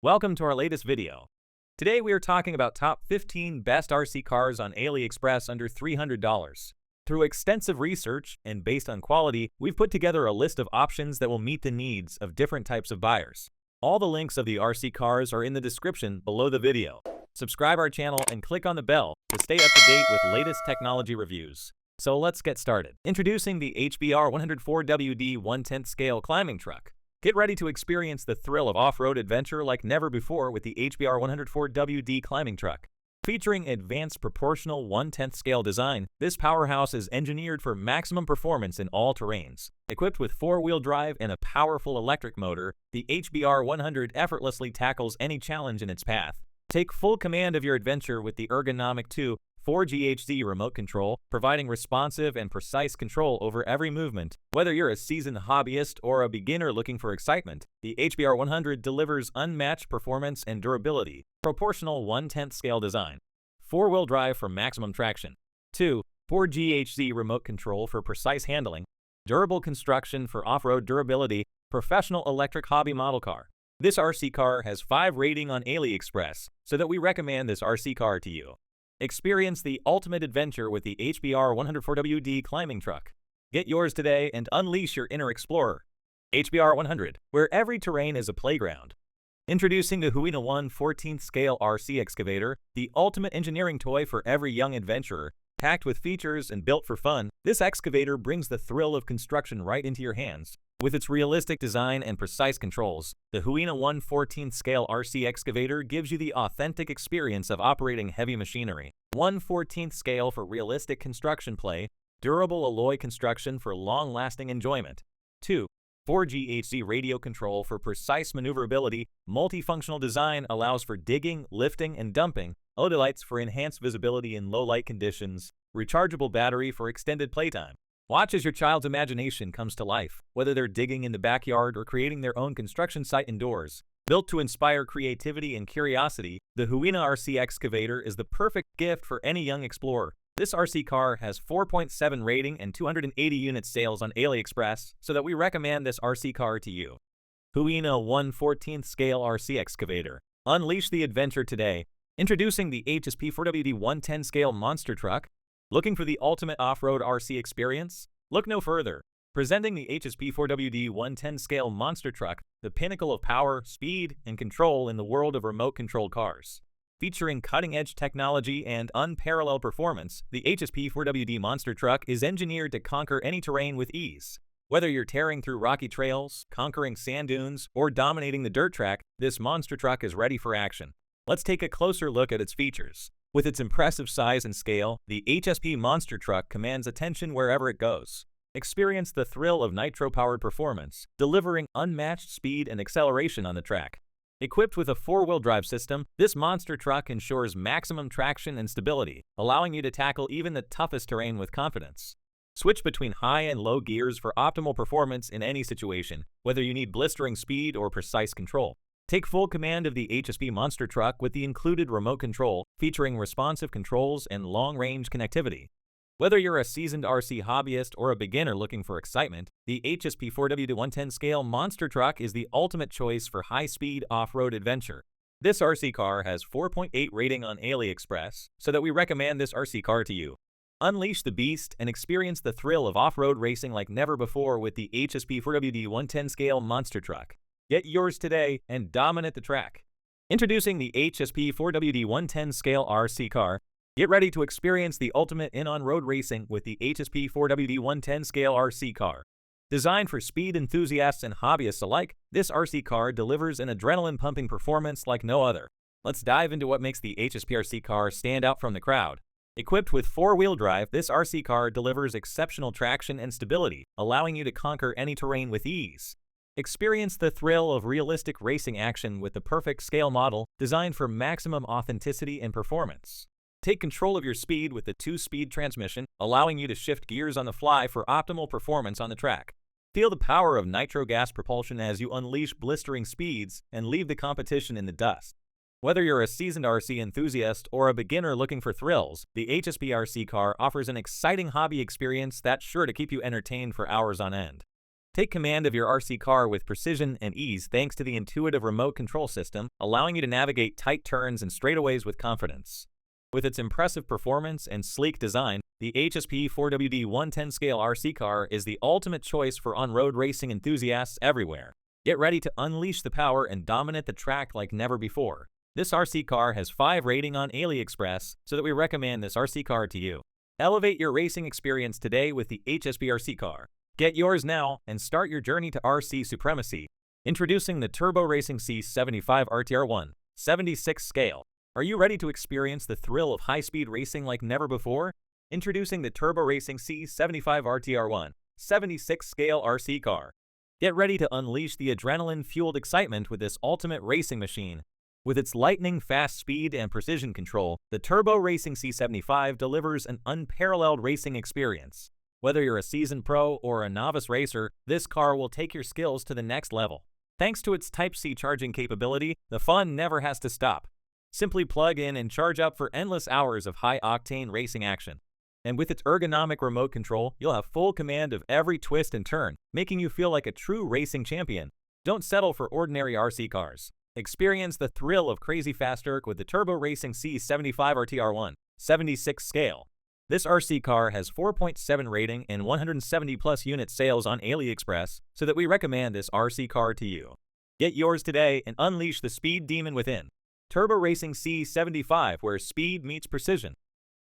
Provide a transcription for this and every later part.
Welcome to our latest video. Today we are talking about top 15 best RC cars on Aliexpress under $300. Through extensive research and based on quality, we've put together a list of options that will meet the needs of different types of buyers. All the links of the RC cars are in the description below the video. Subscribe our channel and click on the bell to stay up to date with latest technology reviews. So let's get started. Introducing the HBR 104WD 1/10 scale climbing truck. Get ready to experience the thrill of off-road adventure like never before with the HBR 104WD climbing truck. Featuring advanced proportional 1/10 scale design, this powerhouse is engineered for maximum performance in all terrains. Equipped with four-wheel drive and a powerful electric motor, the HBR 100 effortlessly tackles any challenge in its path. Take full command of your adventure with the ergonomic 4GHz remote control, providing responsive and precise control over every movement. Whether you're a seasoned hobbyist or a beginner looking for excitement, the HBR 100 delivers unmatched performance and durability. Proportional 1/10 scale design. Four-wheel drive for maximum traction. 4GHz remote control for precise handling. Durable construction for off-road durability. Professional electric hobby model car. This RC car has 5 rating on Aliexpress, so that we recommend this RC car to you. Experience the ultimate adventure with the HBR 104WD climbing truck. Get yours today and unleash your inner explorer. HBR 100, where every terrain is a playground. Introducing the HUINA 1/14 scale RC Excavator, the ultimate engineering toy for every young adventurer. Packed with features and built for fun, this excavator brings the thrill of construction right into your hands. With its realistic design and precise controls, the HUINA 1/14 scale RC Excavator gives you the authentic experience of operating heavy machinery. 1/14 scale for realistic construction play, durable alloy construction for long-lasting enjoyment. 4GHz radio control for precise maneuverability. Multifunctional design allows for digging, lifting, and dumping. LED lights for enhanced visibility in low light conditions. Rechargeable battery for extended playtime. Watch as your child's imagination comes to life, whether they're digging in the backyard or creating their own construction site indoors. Built to inspire creativity and curiosity, the HUINA RC Excavator is the perfect gift for any young explorer. This RC car has 4.7 rating and 280 unit sales on Aliexpress, so that we recommend this RC car to you. HUINA 1/14 scale RC Excavator. Unleash the adventure today. Introducing the HSP 4WD 110 scale monster truck. Looking for the ultimate off-road RC experience? Look no further. Presenting the HSP 4WD 110 scale monster truck, the pinnacle of power, speed, and control in the world of remote-controlled cars. Featuring cutting-edge technology and unparalleled performance, the HSP 4WD monster truck is engineered to conquer any terrain with ease. Whether you're tearing through rocky trails, conquering sand dunes, or dominating the dirt track, this monster truck is ready for action. Let's take a closer look at its features. With its impressive size and scale, the HSP monster truck commands attention wherever it goes. Experience the thrill of nitro-powered performance, delivering unmatched speed and acceleration on the track. Equipped with a four-wheel drive system, this monster truck ensures maximum traction and stability, allowing you to tackle even the toughest terrain with confidence. Switch between high and low gears for optimal performance in any situation, whether you need blistering speed or precise control. Take full command of the HSP monster truck with the included remote control, featuring responsive controls and long-range connectivity. Whether you're a seasoned RC hobbyist or a beginner looking for excitement, the HSP 4WD 110 scale monster truck is the ultimate choice for high-speed off-road adventure. This RC car has 4.8 rating on Aliexpress, so that we recommend this RC car to you. Unleash the beast and experience the thrill of off-road racing like never before with the HSP 4WD 110 scale monster truck. Get yours today and dominate the track. Introducing the HSP 4WD 110 scale RC car. Get ready to experience the ultimate on-road racing with the HSP 4WD 110 scale RC car. Designed for speed enthusiasts and hobbyists alike, this RC car delivers an adrenaline-pumping performance like no other. Let's dive into what makes the HSP RC car stand out from the crowd. Equipped with four-wheel drive, this RC car delivers exceptional traction and stability, allowing you to conquer any terrain with ease. Experience the thrill of realistic racing action with the perfect scale model designed for maximum authenticity and performance. Take control of your speed with the 2-speed transmission, allowing you to shift gears on the fly for optimal performance on the track. Feel the power of nitro gas propulsion as you unleash blistering speeds and leave the competition in the dust. Whether you're a seasoned RC enthusiast or a beginner looking for thrills, the HSP RC car offers an exciting hobby experience that's sure to keep you entertained for hours on end. Take command of your RC car with precision and ease thanks to the intuitive remote control system, allowing you to navigate tight turns and straightaways with confidence. With its impressive performance and sleek design, the HSP 4WD 110 scale RC car is the ultimate choice for on-road racing enthusiasts everywhere. Get ready to unleash the power and dominate the track like never before. This RC car has 5 rating on Aliexpress, so that we recommend this RC car to you. Elevate your racing experience today with the HSP car. Get yours now and start your journey to RC supremacy. Introducing the Turbo Racing C75 RTR 1/76 scale. Are you ready to experience the thrill of high-speed racing like never before? Introducing the Turbo Racing C75 RTR 1/76 scale RC car. Get ready to unleash the adrenaline-fueled excitement with this ultimate racing machine. With its lightning-fast speed and precision control, the Turbo Racing C75 delivers an unparalleled racing experience. Whether you're a seasoned pro or a novice racer, this car will take your skills to the next level. Thanks to its Type-C charging capability, the fun never has to stop. Simply plug in and charge up for endless hours of high-octane racing action. And with its ergonomic remote control, you'll have full command of every twist and turn, making you feel like a true racing champion. Don't settle for ordinary RC cars. Experience the thrill of crazy fast erg with the Turbo Racing C75 RTR 1/76 scale. This RC car has 4.7 rating and 170+ unit sales on Aliexpress, so that we recommend this RC car to you. Get yours today and unleash the speed demon within. Turbo Racing C75, where speed meets precision.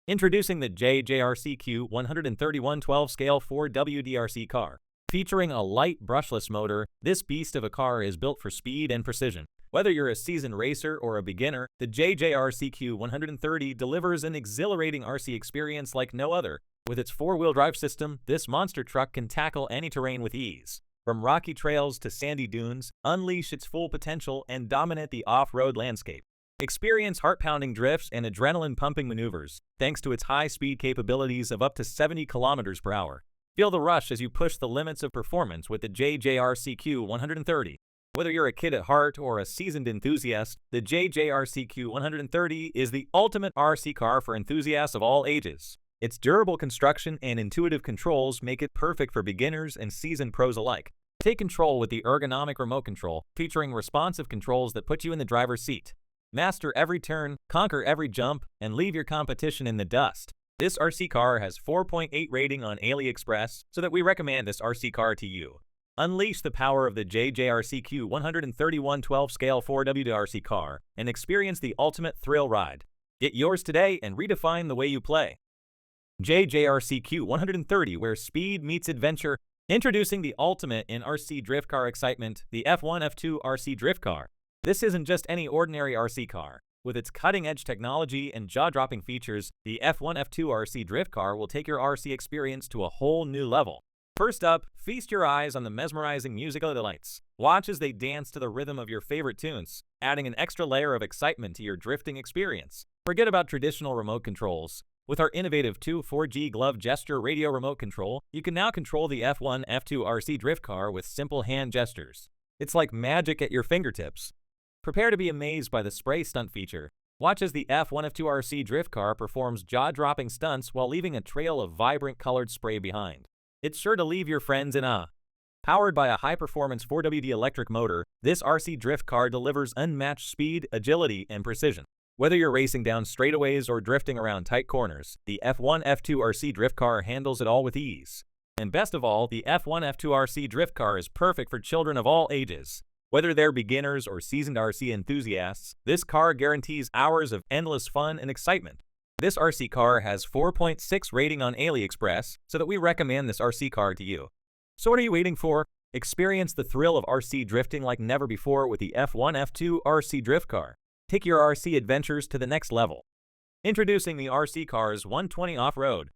Introducing the JJRC Q130 112 scale 4WD car. Featuring a light brushless motor, this beast of a car is built for speed and precision. Whether you're a seasoned racer or a beginner, the JJRC Q130 delivers an exhilarating RC experience like no other. With its 4-wheel drive system, this monster truck can tackle any terrain with ease. From rocky trails to sandy dunes, unleash its full potential and dominate the off-road landscape. Experience heart-pounding drifts and adrenaline-pumping maneuvers, thanks to its high-speed capabilities of up to 70 km per hour. Feel the rush as you push the limits of performance with the JJRC Q130. Whether you're a kid at heart or a seasoned enthusiast, the JJRC Q130 is the ultimate RC car for enthusiasts of all ages. Its durable construction and intuitive controls make it perfect for beginners and seasoned pros alike. Take control with the ergonomic remote control, featuring responsive controls that put you in the driver's seat. Master every turn, conquer every jump, and leave your competition in the dust. This RC car has 4.8 rating on Aliexpress, so that we recommend this RC car to you. Unleash the power of the JJRC Q130 112 scale 4WD RC car and experience the ultimate thrill ride. Get yours today and redefine the way you play. JJRC Q130, where speed meets adventure. Introducing the ultimate in RC drift car excitement, the F1 F2 RC drift car. This isn't just any ordinary RC car. With its cutting-edge technology and jaw-dropping features, the F1 F2 RC drift car will take your RC experience to a whole new level. First up, feast your eyes on the mesmerizing musical delights. Watch as they dance to the rhythm of your favorite tunes, adding an extra layer of excitement to your drifting experience. Forget about traditional remote controls. With our innovative 2.4G glove gesture radio remote control, you can now control the F1 F2 RC drift car with simple hand gestures. It's like magic at your fingertips. Prepare to be amazed by the spray stunt feature. Watch as the F1 F2 RC drift car performs jaw-dropping stunts while leaving a trail of vibrant colored spray behind. It's sure to leave your friends in awe. Powered by a high-performance 4WD electric motor, this RC drift car delivers unmatched speed, agility, and precision. Whether you're racing down straightaways or drifting around tight corners, the F1 F2 RC drift car handles it all with ease. And best of all, the F1 F2 RC drift car is perfect for children of all ages. Whether they're beginners or seasoned RC enthusiasts, this car guarantees hours of endless fun and excitement. This RC car has 4.6 rating on Aliexpress, so that we recommend this RC car to you. So what are you waiting for? Experience the thrill of RC drifting like never before with the F1 F2 RC drift car. Take your RC adventures to the next level. Introducing the RC Cars 120 Off-Road.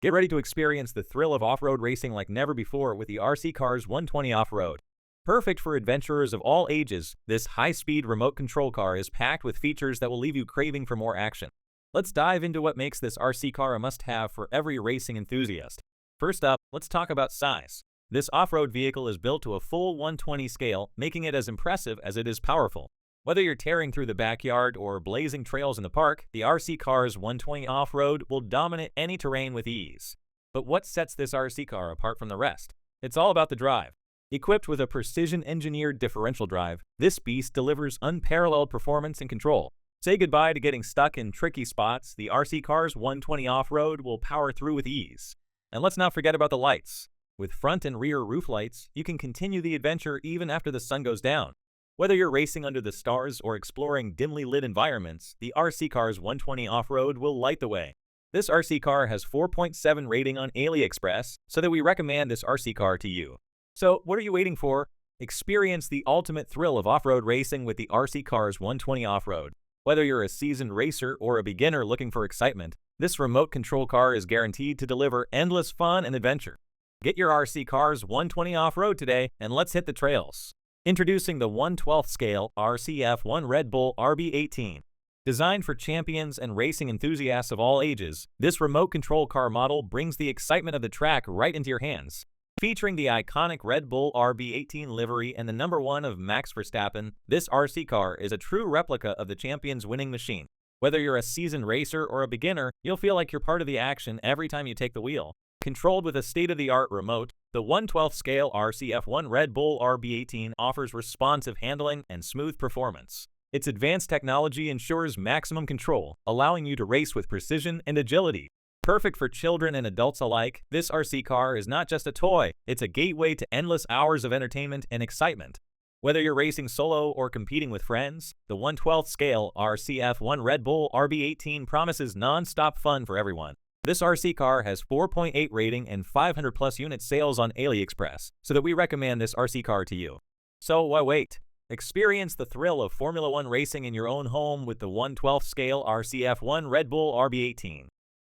Get ready to experience the thrill of off-road racing like never before with the RC Cars 120 Off-Road. Perfect for adventurers of all ages, this high-speed remote control car is packed with features that will leave you craving for more action. Let's dive into what makes this RC car a must-have for every racing enthusiast. First up, let's talk about size. This off-road vehicle is built to a full 120 scale, making it as impressive as it is powerful. Whether you're tearing through the backyard or blazing trails in the park, the RC Cars 120 Off-Road will dominate any terrain with ease. But what sets this RC car apart from the rest? It's all about the drive. Equipped with a precision-engineered differential drive, this beast delivers unparalleled performance and control. Say goodbye to getting stuck in tricky spots. The RC car's 120 off-road will power through with ease. And let's not forget about the lights. With front and rear roof lights, you can continue the adventure even after the sun goes down. Whether you're racing under the stars or exploring dimly lit environments, the RC car's 120 off-road will light the way. This RC car has 4.7 rating on Aliexpress, so that we recommend this RC car to you. So, what are you waiting for? Experience the ultimate thrill of off-road racing with the RC car's 120 off-road. Whether you're a seasoned racer or a beginner looking for excitement, this remote control car is guaranteed to deliver endless fun and adventure. Get your RC car's 120 off-road today, and let's hit the trails. Introducing the 1/12 scale RCF1 Red Bull RB18. Designed for champions and racing enthusiasts of all ages, this remote control car model brings the excitement of the track right into your hands. Featuring the iconic Red Bull RB18 livery and the #1 of Max Verstappen, this RC car is a true replica of the champion's winning machine. Whether you're a seasoned racer or a beginner, you'll feel like you're part of the action every time you take the wheel. Controlled with a state-of-the-art remote, the 1/12 scale RCF1 Red Bull RB18 offers responsive handling and smooth performance. Its advanced technology ensures maximum control, allowing you to race with precision and agility. Perfect for children and adults alike, this RC car is not just a toy, it's a gateway to endless hours of entertainment and excitement. Whether you're racing solo or competing with friends, the 1/12 scale RCF1 Red Bull RB18 promises non-stop fun for everyone. This RC car has 4.8 rating and 500 plus unit sales on Aliexpress, so that we recommend this RC car to you. So why wait? Experience the thrill of Formula One racing in your own home with the 1/12 scale RCF1 Red Bull RB18.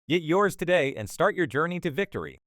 Get yours today and start your journey to victory.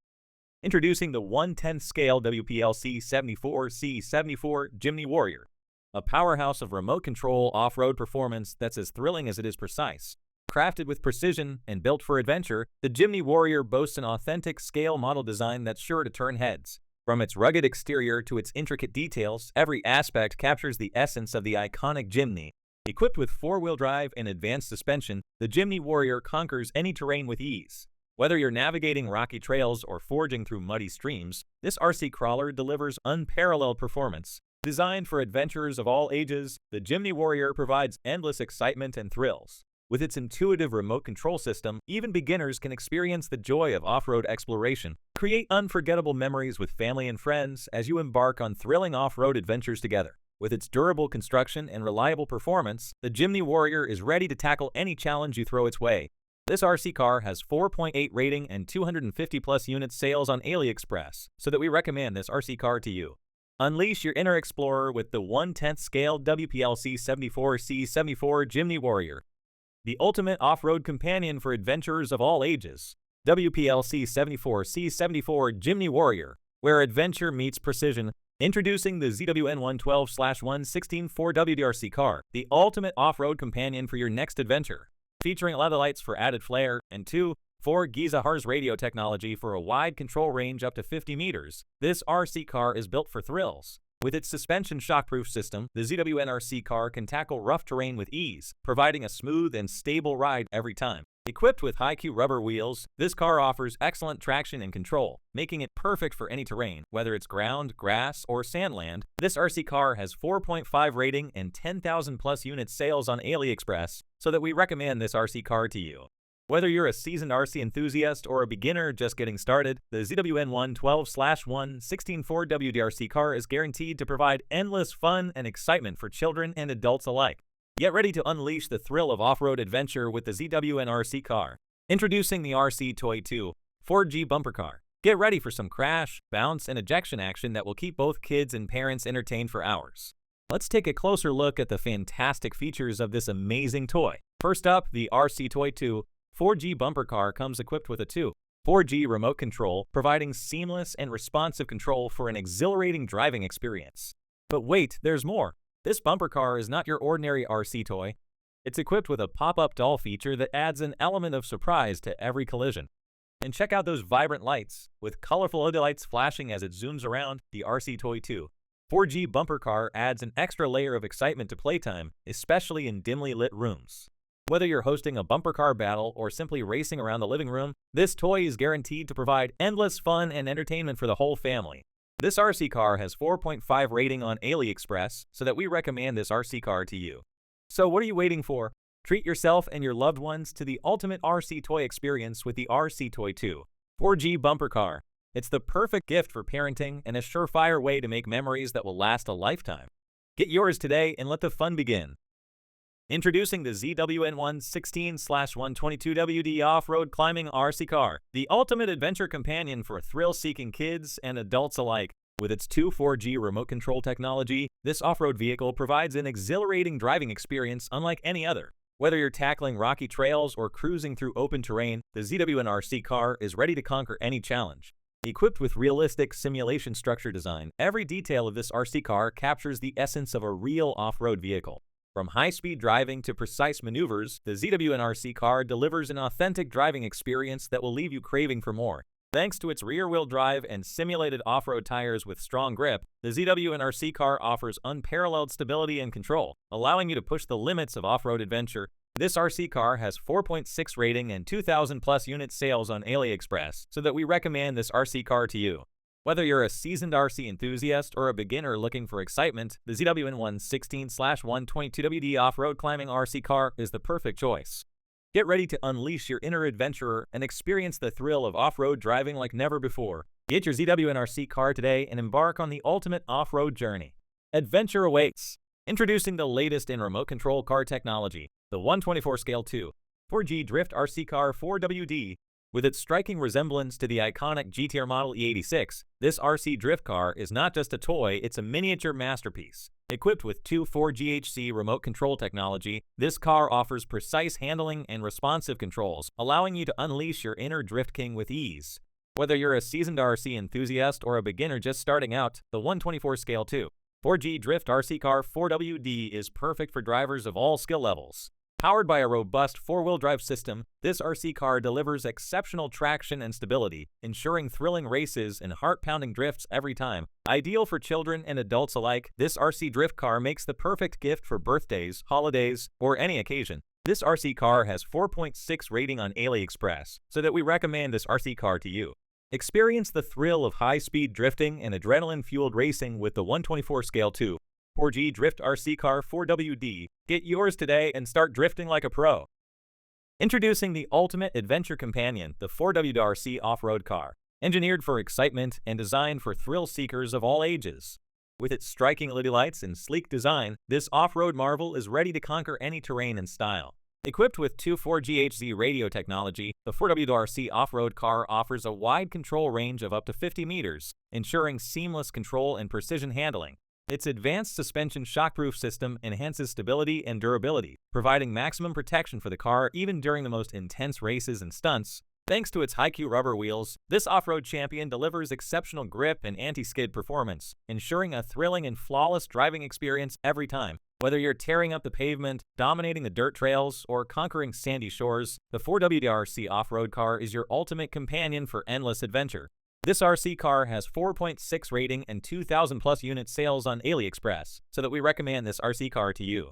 Introducing the 1/10 scale WPLC 74 C74 Jimny Warrior, a powerhouse of remote control off-road performance that's as thrilling as it is precise. Crafted with precision and built for adventure, the Jimny Warrior boasts an authentic scale model design that's sure to turn heads. From its rugged exterior to its intricate details, every aspect captures the essence of the iconic Jimny. Equipped with four-wheel drive and advanced suspension, the Jimny Warrior conquers any terrain with ease. Whether you're navigating rocky trails or forging through muddy streams, this RC crawler delivers unparalleled performance. Designed for adventurers of all ages, the Jimny Warrior provides endless excitement and thrills. With its intuitive remote control system, even beginners can experience the joy of off-road exploration. Create unforgettable memories with family and friends as you embark on thrilling off-road adventures together. With its durable construction and reliable performance, the Jimny Warrior is ready to tackle any challenge you throw its way. This RC car has 4.8 rating and 250 plus unit sales on Aliexpress, so that we recommend this RC car to you. Unleash your inner explorer with the 1/10 scale WPLC 74 C74 Jimny Warrior, the ultimate off-road companion for adventurers of all ages. WPLC 74 C74 Jimny Warrior, where adventure meets precision. Introducing the ZWN 112/116 4WDRC car, the ultimate off-road companion for your next adventure. Featuring LED lights for added flair and 4 GHz radio technology for a wide control range up to 50 meters, this RC car is built for thrills. With its suspension shockproof system, the ZWN RC car can tackle rough terrain with ease, providing a smooth and stable ride every time. Equipped with high-Q rubber wheels, this car offers excellent traction and control, making it perfect for any terrain, whether it's ground, grass, or sandland. This RC car has 4.5 rating and 10,000 plus unit sales on Aliexpress, so that we recommend this RC car to you. Whether you're a seasoned RC enthusiast or a beginner just getting started, the ZWN 112/116 4WDRC car is guaranteed to provide endless fun and excitement for children and adults alike. Get ready to unleash the thrill of off-road adventure with the ZWN RC car. Introducing the RC Toy 2 4G bumper car. Get ready for some crash, bounce, and ejection action that will keep both kids and parents entertained for hours. Let's take a closer look at the fantastic features of this amazing toy. First up, the RC Toy 2 4G bumper car comes equipped with a 4G remote control, providing seamless and responsive control for an exhilarating driving experience. But wait, there's more. This bumper car is not your ordinary RC toy. It's equipped with a pop-up doll feature that adds an element of surprise to every collision. And check out those vibrant lights. With colorful LED lights flashing as it zooms around, the RC Toy 2 4G bumper car adds an extra layer of excitement to playtime, especially in dimly lit rooms. Whether you're hosting a bumper car battle or simply racing around the living room, this toy is guaranteed to provide endless fun and entertainment for the whole family. This RC car has 4.5 rating on Aliexpress, so that we recommend this RC car to you. So what are you waiting for? Treat yourself and your loved ones to the ultimate RC toy experience with the RC Toy 2 4G bumper car. It's the perfect gift for parenting and a surefire way to make memories that will last a lifetime. Get yours today and let the fun begin. Introducing the ZWN116/122WD Off-Road Climbing RC Car, the ultimate adventure companion for thrill-seeking kids and adults alike. With its 4G remote control technology, this off-road vehicle provides an exhilarating driving experience unlike any other. Whether you're tackling rocky trails or cruising through open terrain, the ZWN RC car is ready to conquer any challenge. Equipped with realistic simulation structure design, every detail of this RC car captures the essence of a real off-road vehicle. From high-speed driving to precise maneuvers, the ZWN RC car delivers an authentic driving experience that will leave you craving for more. Thanks to its rear-wheel drive and simulated off-road tires with strong grip, the ZWN RC car offers unparalleled stability and control, allowing you to push the limits of off-road adventure. This RC car has 4.6 rating and 2,000+ unit sales on Aliexpress, so that we recommend this RC car to you. Whether you're a seasoned RC enthusiast or a beginner looking for excitement, the ZWN116/122WD Off-Road Climbing RC car is the perfect choice. Get ready to unleash your inner adventurer and experience the thrill of off-road driving like never before. Get your ZWN RC car today and embark on the ultimate off-road journey. Adventure awaits. Introducing the latest in remote control car technology, the 124 Scale 2 4G Drift RC Car 4WD. With its striking resemblance to the iconic GTR Model E86, this RC drift car is not just a toy, it's a miniature masterpiece. Equipped with 4GHC remote control technology, this car offers precise handling and responsive controls, allowing you to unleash your inner drift king with ease. Whether you're a seasoned RC enthusiast or a beginner just starting out, the 124 Scale 2 4G Drift RC Car 4WD is perfect for drivers of all skill levels. Powered by a robust four-wheel drive system, this RC car delivers exceptional traction and stability, ensuring thrilling races and heart-pounding drifts every time. Ideal for children and adults alike, this RC drift car makes the perfect gift for birthdays, holidays, or any occasion. This RC car has 4.6 rating on Aliexpress, so that we recommend this RC car to you. Experience the thrill of high-speed drifting and adrenaline-fueled racing with the 124 Scale 2 4G Drift RC Car 4WD. Get yours today and start drifting like a pro. Introducing the ultimate adventure companion, the 4WRC off-road car. Engineered for excitement and designed for thrill seekers of all ages. With its striking LED lights and sleek design, this off-road marvel is ready to conquer any terrain and style. Equipped with 4GHZ radio technology, the 4WRC off-road car offers a wide control range of up to 50 meters, ensuring seamless control and precision handling. Its advanced suspension shockproof system enhances stability and durability, providing maximum protection for the car even during the most intense races and stunts. Thanks to its high-Q rubber wheels, this off-road champion delivers exceptional grip and anti-skid performance, ensuring a thrilling and flawless driving experience every time. Whether you're tearing up the pavement, dominating the dirt trails, or conquering sandy shores, the 4WRC off-road car is your ultimate companion for endless adventure. This RC car has 4.6 rating and 2,000+ unit sales on Aliexpress, so that we recommend this RC car to you.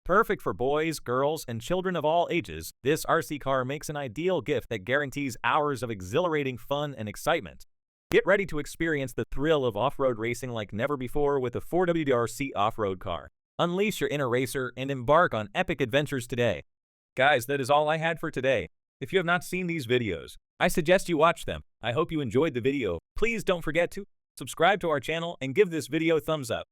Perfect for boys, girls, and children of all ages, this RC car makes an ideal gift that guarantees hours of exhilarating fun and excitement. Get ready to experience the thrill of off-road racing like never before with the 4WRC off-road car. Unleash your inner racer and embark on epic adventures today. Guys, that is all I had for today. If you have not seen these videos, I suggest you watch them. I hope you enjoyed the video. Please don't forget to subscribe to our channel and give this video a thumbs up.